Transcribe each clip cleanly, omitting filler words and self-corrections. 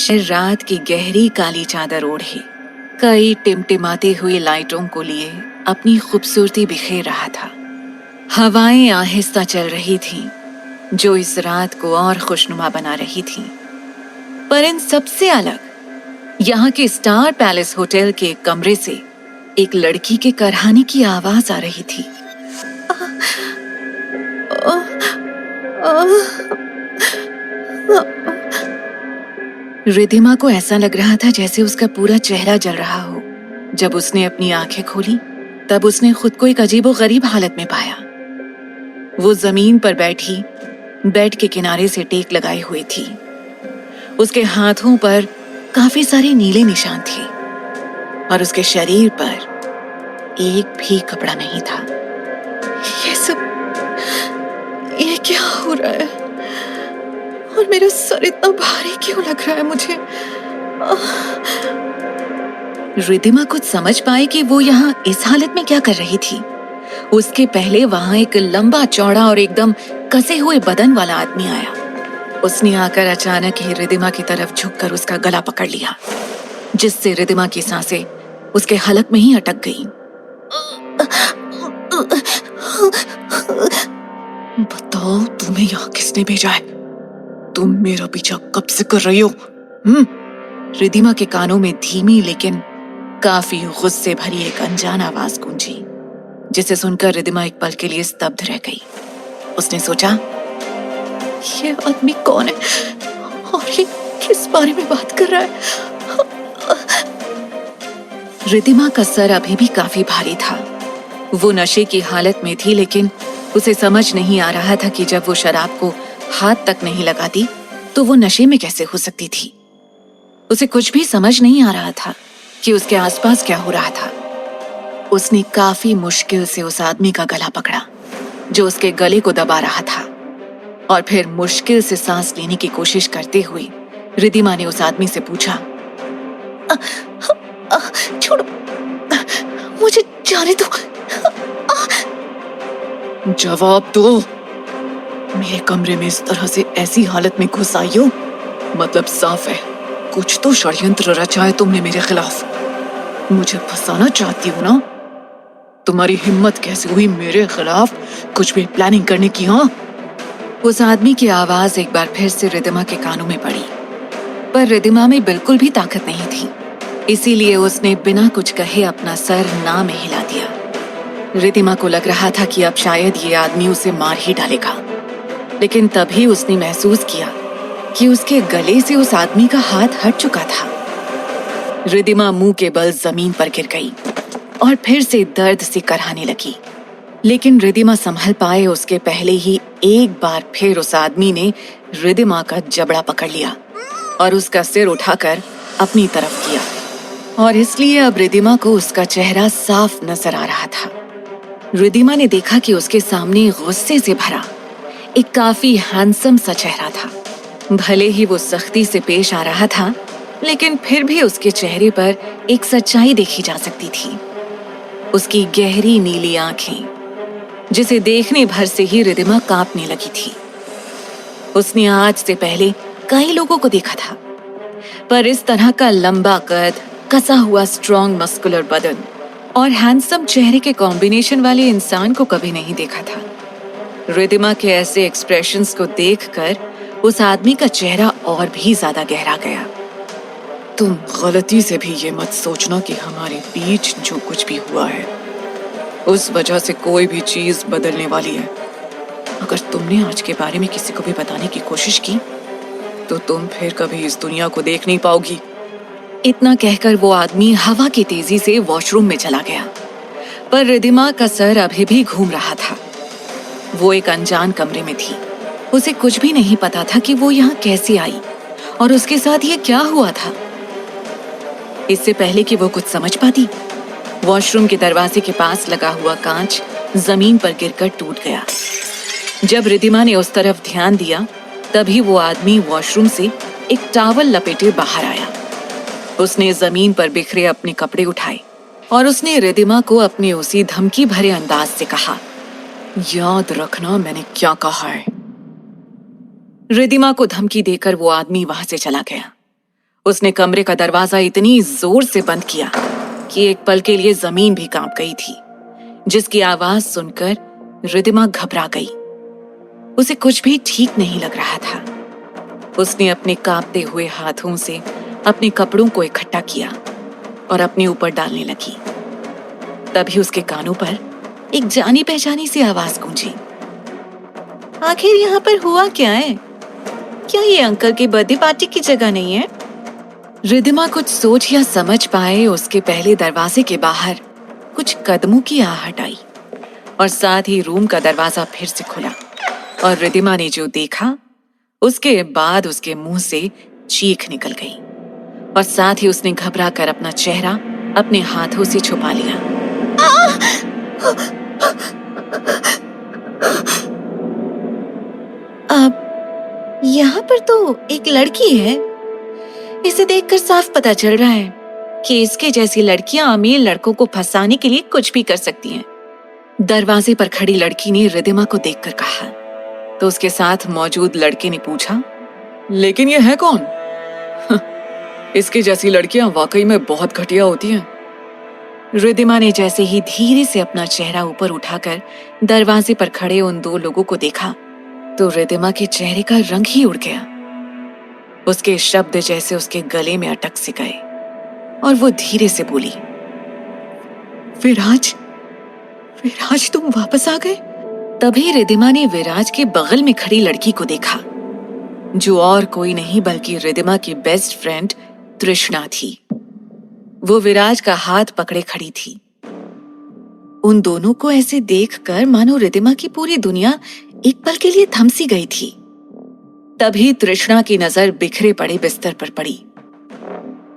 रात की गहरी काली चादर ओढ़े कई टिमटिमाते हुए लाइटों को लिए अपनी खूबसूरती बिखेर रहा था। हवाएं आहिस्ता चल रही थीं, जो इस रात को और खुशनुमा बना रही थीं। पर इन सबसे अलग यहाँ के स्टार पैलेस होटल के एक कमरे से एक लड़की के करहाने की आवाज आ रही थी। रिधिमा को ऐसा लग रहा था जैसे उसका पूरा चेहरा जल रहा हो। जब उसने अपनी आंखें खोली तब उसने खुद को एक अजीबोगरीब हालत में पाया। वो जमीन पर बैठी बेड के किनारे से टेक लगाई हुई थी। उसके हाथों पर काफी सारे नीले निशान थे और उसके शरीर पर एक भी कपड़ा नहीं था। ये क्या हो रहा है? और मेरा सर इतना भारी क्यों लग रहा है मुझे? रिधिमा कुछ समझ पाई कि वो यहाँ इस हालत में क्या कर रही थी। उसके पहले वहां एक लंबा चौड़ा और एकदम कसे हुए बदन वाला आदमी आया। उसने आकर अचानक ही रिधिमा की तरफ झुककर उसका गला पकड़ लिया, जिससे रिधिमा की सांसें उसके हलक में ही अटक गईं। बताओ, तुम्हें यहाँ किसने भेजा है? तुम मेरा पीछा कब से कर रही हो? रिधिमा के कानों में धीमी लेकिन काफी गुस्से भरी एक अनजान आवाज गूंजी, जिसे सुनकर रिधिमा एक पल के लिए स्तब्ध रह गई। उसने सोचा, ये आदमी कौन है और ये किस बारे में बात कर रहा है? रिधिमा का सर अभी भी काफी भारी था। वो नशे की हालत में थी, लेकिन उसे समझ नहीं आ रहा था कि जब वो शराब को हाथ तक नहीं लगाती तो वो नशे में कैसे हो सकती थी। उसे कुछ भी समझ नहीं आ रहा था कि उसके आसपास क्या हो रहा था। उसने काफी मुश्किल से उस आदमी का गला पकड़ा जो उसके गले को दबा रहा था, और फिर मुश्किल से सांस लेने की कोशिश करते हुए रिधिमा ने उस आदमी से पूछा, छोड़ो, मुझे जाने दो। जवाब दो। मेरे कमरे में इस तरह से ऐसी हालत में घुस आई हो, मतलब साफ है कुछ तो षड्यंत्र रचा है तुमने मेरे खिलाफ। मुझे फंसाना चाहती हो ना? तुम्हारी हिम्मत कैसे हुई मेरे खिलाफ कुछ भी प्लानिंग करने की? हाँ? उस आदमी की आवाज एक बार फिर से रिधिमा के कानों में पड़ी, पर रिधिमा में बिल्कुल भी ताकत नहीं थी, इसीलिए उसने बिना कुछ कहे अपना सर ना में हिला दिया। रिधिमा को लग रहा था कि अब शायद ये आदमी उसे मार ही डालेगा, लेकिन तभी उसने महसूस किया कि उसके गले से उस आदमी का हाथ हट चुका था। रिधिमा मुंह के बल जमीन पर गिर गई और फिर से दर्द से करहाने लगी, लेकिन रिधिमा संभल पाए उसके पहले ही एक बार फिर उस आदमी ने रिधिमा का जबड़ा पकड़ लिया और उसका सिर उठाकर अपनी तरफ किया, और इसलिए अब रिधिमा को उसका चेहरा साफ नजर आ रहा था। रिधिमा ने देखा कि उसके सामने गुस्से से भरा एक काफी हैंडसम सा चेहरा था। भले ही वो सख्ती से पेश आ रहा था, लेकिन फिर भी उसके चेहरे पर एक सच्चाई देखी जा सकती थी। उसकी गहरी नीली आंखें, जिसे देखने भर से ही रिधिमा कांपने लगी थी। उसने आज से पहले कई लोगों को देखा था, पर इस तरह का लंबा कद, कसा हुआ स्ट्रॉन्ग मस्कुलर बदन और हैंडसम चेहरे के कॉम्बिनेशन वाले इंसान को कभी नहीं देखा था। रिधिमा के ऐसे एक्सप्रेशंस को देखकर उस आदमी का चेहरा और भी ज्यादा गहरा गया। तुम गलती से भी ये मत सोचना कि हमारे बीच जो कुछ भी हुआ है उस वजह से कोई भी चीज बदलने वाली है। अगर तुमने आज के बारे में किसी को भी बताने की कोशिश की तो तुम फिर कभी इस दुनिया को देख नहीं पाओगी। इतना कहकर वो आदमी हवा की तेजी से वॉशरूम में चला गया, पर रिधिमा का सर अभी भी घूम रहा था। वो एक अनजान कमरे में थी। उसे कुछ भी नहीं पता था कि वो यहाँ कैसे आई और उसके साथ ये क्या हुआ था। इससे पहले कि वो कुछ समझ पाती, वॉशरूम के दरवाजे के पास लगा हुआ कांच जमीन पर गिरकर टूट गया। जब रिधिमा ने उस तरफ ध्यान दिया, तभी वो आदमी वॉशरूम से एक टॉवल लपेटे बाहर आया। उसने जमीन पर बिखरे अपने कपड़े उठाए और उसने रिधिमा को अपने उसी धमकी भरे अंदाज से कहा, याद रखना मैंने क्या कहा है। रिधिमा को धमकी देकर वो आदमी वहां से चला गया उसने कमरे का दरवाजा इतनी जोर से बंद किया कि एक पल के लिए जमीन भी कांप गई थी, जिसकी आवाज सुनकर रिदिमा घबरा गई। उसे कुछ भी ठीक नहीं लग रहा था। उसने अपने कांपते हुए हाथों से अपने कपड़ों को इकट्ठा किया और अपने ऊपर डालने लगी। तभी उसके कानों पर एक जानी पहचानी सी आवाज गूंजी। आखिर यहाँ पर हुआ क्या है? क्या ये अंकल की बर्थडे पार्टी की जगह नहीं है? रिदिमा कुछ सोच या समझ पाए उसके पहले दरवाजे के बाहर कुछ कदमों की आहट आई और साथ ही रूम का दरवाजा फिर से खुला और रिदिमा ने जो देखा उसके बाद उसके मुंह से चीख निकल गई और साथ ही उसने घबरा कर अपना चेहरा अपने हाथों से छुपा लिया। अब यहाँ पर तो एक लड़की है। इसे देखकर साफ पता चल रहा है कि इसके जैसी लड़कियां अमीर लड़कों को फंसाने के लिए कुछ भी कर सकती हैं। दरवाजे पर खड़ी लड़की ने रिदिमा को देखकर कहा तो उसके साथ मौजूद लड़के ने पूछा, लेकिन ये है कौन? इसकी जैसी लड़कियां वाकई में बहुत घटिया होती हैं। रिदिमा ने जैसे ही धीरे से अपना चेहरा ऊपर उठाकर दरवाजे पर खड़े उन दो लोगों को देखा तो रिदिमा के चेहरे का रंग ही उड़ गया। उसके शब्द जैसे उसके गले में अटक से गए और वो धीरे से बोली, विराज, विराज तुम वापस आ गए? तभी रिदिमा ने विराज के बगल में खड़ी लड़की को देखा, जो और कोई नहीं बल्कि रिदिमा की बेस्ट फ्रेंड तृष्णा थी। वो विराज का हाथ पकड़े खड़ी थी। उन दोनों को ऐसे देखकर मानो रिदिमा की पूरी दुनिया एक पल के लिए थम सी गई थी। तभी तृष्णा की नजर बिखरे पड़े बिस्तर पर पड़ी।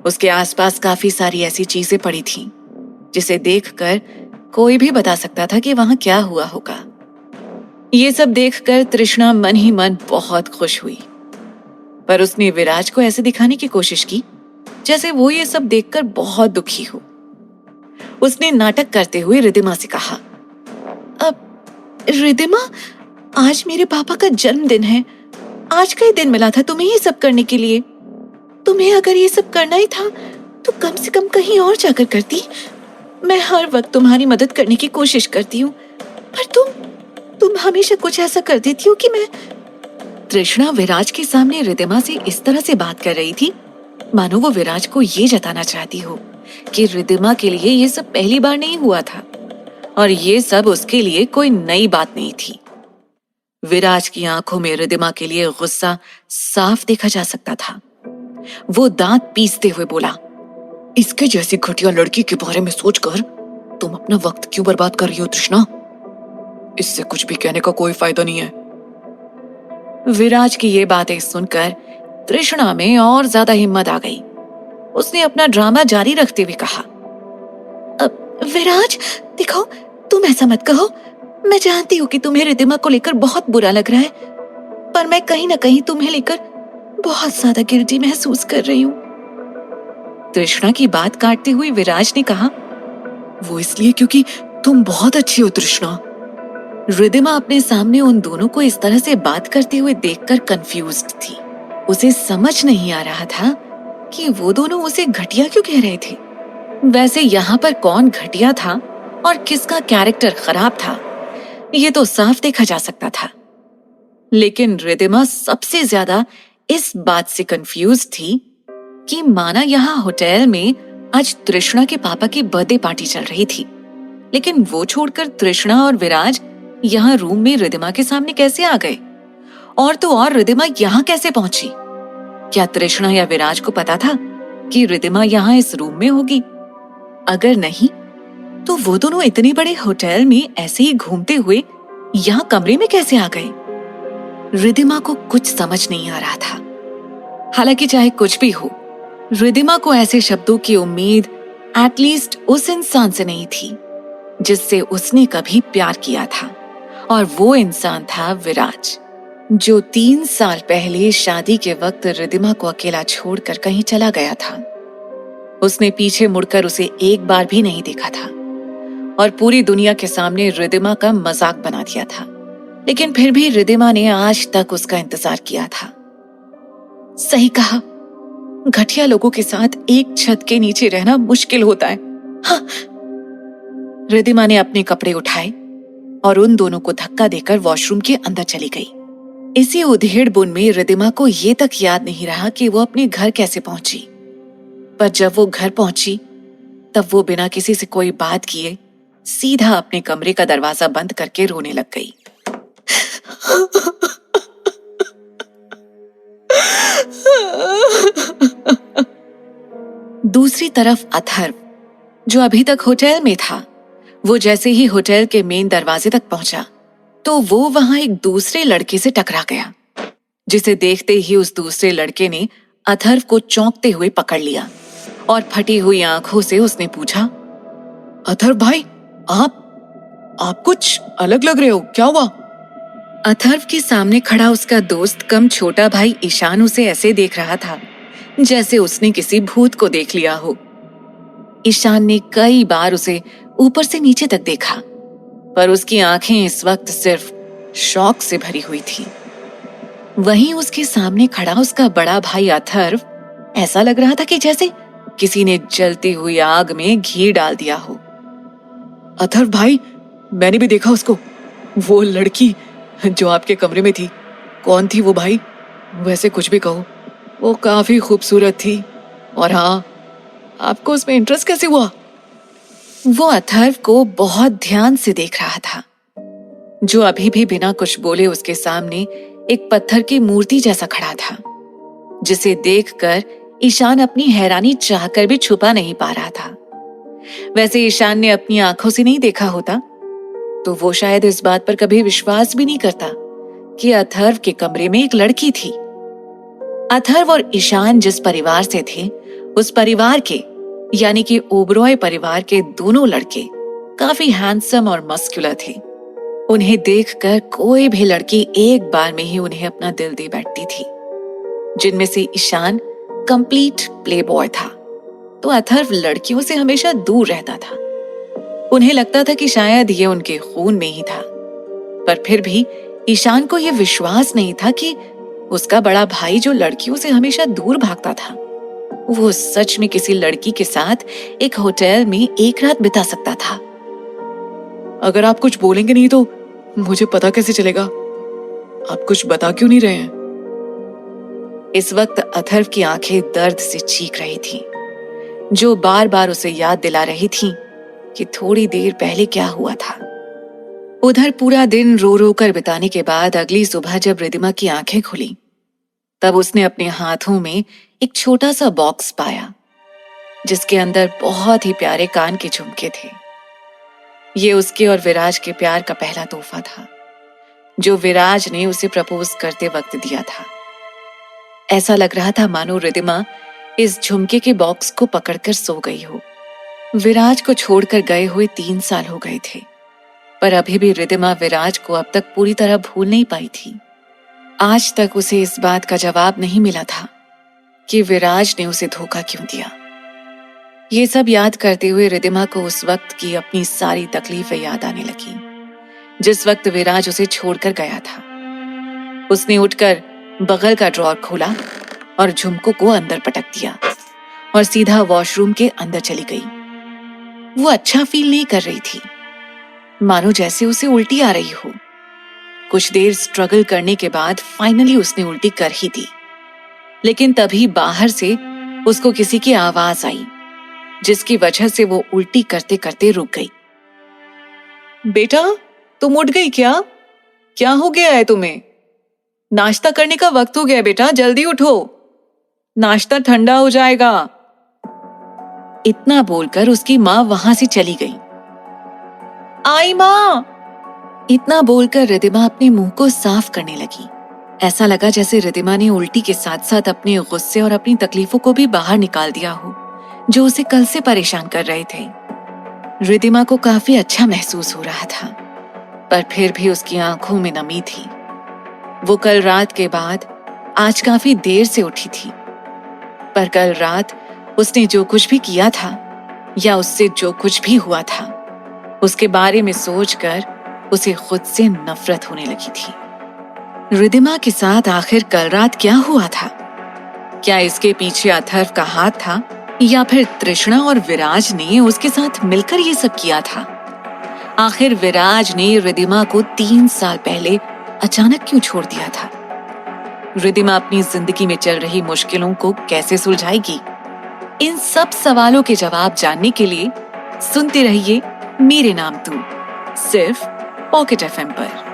उसके आसपास काफी सारी ऐसी चीजें पड़ी थीं, जिसे देखकर कोई भी बता सकता था कि वहां क्या हुआ होगा। ये सब देखकर तृष्णा मन ही मन बहुत खुश हुई, पर उसने विराज को ऐसे दिखाने की कोशिश की जैसे वो ये सब देखकर बहुत दुखी हो। उसने नाटक करते हुए रिदिमा से कहा, अब रिदिमा, आज मेरे पापा का जन्मदिन है। आज का ही दिन मिला था तुम्हें ये सब करने के लिए। तुम्हें अगर ये सब करना ही था तो कम से कम कहीं और जाकर करती। मैं हर वक्त तुम्हारी मदद करने की कोशिश करती हूँ, पर तुम हमेशा कुछ ऐसा कर देती हो कि मैं। तृष्णा विराज के सामने रिदिमा से इस तरह से बात कर रही थी मानो वो विराज को ये जताना चाहती हो कि रिदिमा के लिए ये सब पहली बार नहीं हुआ था और ये सब उसके लिए कोई नई बात नहीं थी। विराज की आंखों में रिदिमा के लिए गुस्सा साफ देखा जा सकता था। वो दांत पीसते हुए बोला, इसके जैसी घटिया लड़की के बारे में सोचकर तुम अपना वक्त क्यों बर्बाद कर रही हो तृष्णा? इससे कुछ भी कहने का कोई फायदा नहीं है। विराज की ये बातें सुनकर तृष्णा में और ज्यादा हिम्मत आ गई। उसने अपना ड्रामा जारी रखते हुए कहा, विराज देखो, तुम ऐसा मत कहो। मैं जानती हूँ कि तुम्हें रिदिमा को लेकर बहुत बुरा लग रहा है, पर मैं कहीं ना कहीं तुम्हें लेकर बहुत ज्यादा गिल्टी महसूस कर रही हूँ। तृष्णा की बात काटते हुए विराज ने कहा, वो इसलिए क्योंकि तुम बहुत अच्छी हो तृष्णा। रिदिमा अपने सामने उन दोनों को इस तरह से बात करते हुए देखकर कंफ्यूज्ड थी। उसे समझ नहीं आ रहा था कि वो दोनों उसे घटिया क्यों कह रहे थे। वैसे यहाँ पर कौन घटिया था और किसका कैरेक्टर खराब था, ये तो साफ देखा जा सकता था। लेकिन रिदिमा सबसे ज्यादा इस बात से कंफ्यूज थी कि माना यहाँ होटल में आज तृष्णा के पापा की बर्थडे पार्टी चल रही थी, लेकिन वो छोड़कर तृष्णा और विराज यहाँ रूम में रिदिमा के सामने कैसे आ गए? और तो और रिदिमा यहाँ कैसे पहुंची? क्या तृष्णा या विराज को पता था कि रिदिमा यहाँ इस रूम में होगी? अगर नहीं तो वो दोनों इतने बड़े होटल में ऐसे ही घूमते हुए यहाँ कमरे में कैसे आ गए? रिदिमा को कुछ समझ नहीं आ रहा था। हालांकि चाहे कुछ भी हो, रिदिमा को ऐसे शब्दों की उम्मीद एटलीस्ट उस इंसान से नहीं थी जिससे उसने कभी प्यार किया था, और वो इंसान था विराज, जो 3 साल पहले शादी के वक्त रिदिमा को अकेला छोड़कर कहीं चला गया था। उसने पीछे मुड़कर उसे एक बार भी नहीं देखा था और पूरी दुनिया के सामने रिदिमा का मजाक बना दिया था। लेकिन फिर भी रिदिमा ने आज तक उसका इंतजार किया था। सही कहा, घटिया लोगों के साथ एक छत के नीचे रहना मुश्किल होता है। हाँ। रिद्धिमा ने अपने कपड़े उठाए और उन दोनों को धक्का देकर वॉशरूम के अंदर चली गई। इसी उधेड़-बुन में रिद्धिमा को ये तक याद नहीं रहा कि वो अपने घर कैसे पहुंची। पर जब वो घर पहुंची तब वो बिना किसी से कोई बात किए सीधा अपने कमरे का दरवाजा बंद करके रोने लग गई। दूसरी तरफ अथर्व, जो अभी तक होटल में था, वो जैसे ही होटल के मेन दरवाजे तक पहुंचा तो वो वहां एक दूसरे लड़के से टकरा गया, जिसे देखते ही उस दूसरे लड़के ने अथर्व को चौंकते हुए पकड़ लिया और फटी हुई आंखों से उसने पूछा, अथर्व भाई, आप कुछ अलग लग रहे हो, क्या हुआ? अथर्व के सामने खड़ा उसका दोस्त कम छोटा भाई ईशान उसे ऐसे देख रहा था जैसे उसने किसी भूत को देख लिया हो। ईशान ने कई बार उसे ऊपर से नीचे तक देखा, पर उसकी आंखें इस वक्त सिर्फ शौक से भरी हुई थी। वहीं उसके सामने खड़ा उसका बड़ा भाई अथर्व ऐसा लग रहा था कि जैसे किसी ने जलती हुई आग में घी डाल दिया हो। अथर्व भाई, मैंने भी देखा उसको, वो लड़की जो आपके कमरे में थी। कौन थी वो भाई? वैसे कुछ भी कहो, वो काफी खूबसूरत थी। और हाँ, आपको उसमें इंटरेस्ट कैसे हुआ? वो अथर्व को बहुत ध्यान से देख रहा था, जो अभी भी बिना कुछ बोले उसके सामने एक पत्थर की मूर्ति जैसा खड़ा था, जिसे देखकर ईशान अपनी हैरानी चाहकर भी छुपा नहीं पा रहा था। वैसे ईशान ने अपनी आंखों से नहीं देखा होता तो वो शायद इस बात पर कभी विश्वास भी नहीं करता कि अथर्व के कमरे में एक लड़की थी। अथर्व और ईशान जिस परिवार से थे, उस परिवार के यानी कि ओबरॉय परिवार के दोनों लड़के काफी हैंडसम और मस्कुलर थे। उन्हें देखकर कोई भी लड़की एक बार में ही उन्हें अपना दिल दे बैठती थी। जिनमें से ईशान कंप्लीट प्लेबॉय था, तो अथर्व लड़कियों से हमेशा दूर रहता था। उन्हें लगता था कि शायद ये उनके खून में ही था, पर फिर भी ईशान को यह विश्वास नहीं था कि उसका बड़ा भाई जो लड़कियों से हमेशा दूर भागता था, वो सच में किसी लड़की के साथ एक होटल में एक रात बिता सकता था। अगर आप कुछ बोलेंगे नहीं तो मुझे पता कैसे चलेगा? आप कुछ बता क्यों नहीं रहे हैं? इस वक्त अथर्व की आंखें दर्द से चीख रही थीं, जो बार बार उसे याद दिला रही थीं कि थोड़ी देर पहले क्या हुआ था। उधर पूरा दिन रो रो कर बिताने के बाद अगली सुबह जब रिद्धिमा की आंखें खुली, तब उसने अपने हाथों में एक छोटा सा बॉक्स पाया, जिसके अंदर बहुत ही प्यारे कान के झुमके थे। ये उसके और विराज के प्यार का पहला तोहफा था, जो विराज ने उसे प्रपोज करते वक्त दिया था। ऐसा लग रहा था मानो रिद्धिमा इस झुमके के बॉक्स को पकड़कर सो गई हो। विराज को छोड़कर गए हुए 3 साल हो गए थे, पर अभी भी रिद्धिमा विराज को अब तक पूरी तरह भूल नहीं पाई थी। आज तक उसे इस बात का जवाब नहीं मिला था कि विराज ने उसे धोखा क्यों दिया। ये सब याद करते हुए रिद्धिमा को उस वक्त की अपनी सारी तकलीफें याद आने लगी, जिस वक्त विराज उसे छोड़कर गया था। उसने उठकर बगल का ड्रॉर खोला और झुमकों को अंदर पटक दिया और सीधा वॉशरूम के अंदर चली गई। वो अच्छा फील नहीं कर रही थी, मानो जैसे उसे उल्टी आ रही हो। कुछ देर स्ट्रगल करने के बाद फाइनली उसने उल्टी कर ही दी, लेकिन तभी बाहर से उसको किसी की आवाज आई, जिसकी वजह से वो उल्टी करते करते रुक गई। बेटा, तुम उठ गई क्या? क्या हो गया है तुम्हें? नाश्ता करने का वक्त हो गया बेटा, जल्दी उठो, नाश्ता ठंडा हो जाएगा। इतना बोलकर उसकी माँ वहां से चली गई। आई माँ! इतना बोलकर रिद्धिमा अपने मुंह को साफ करने लगी। ऐसा लगा जैसे रिद्धिमा ने उल्टी के साथ साथ अपने गुस्से और अपनी तकलीफों को भी बाहर निकाल दिया हो, जो उसे कल से परेशान कर रहे थे। रिद्धिमा को काफी अच्छा महसूस हो रहा था, पर फिर भी उसकी आंखों में नमी थी। वो कल रात के बाद आज काफी देर से उठी थी, पर कल रात उसने जो कुछ भी किया था या उससे जो कुछ भी हुआ था, उसके बारे में सोचकर उसे खुद से नफरत होने लगी थी। रिद्धिमा के साथ आखिर कल रात क्या हुआ था? क्या इसके पीछे अथर्व का हाथ था या फिर तृष्णा और विराज ने उसके साथ मिलकर ये सब किया था? आखिर विराज ने रिद्धिमा को 3 साल पहले अचानक क्यों छोड़ दिया था? रिद्धिमा अपनी जिंदगी में चल रही मुश्किलों को कैसे सुलझाएगी? इन सब सवालों के जवाब जानने के लिए सुनते रहिए मेरे नाम तू, सिर्फ पॉकेट एफएम पर।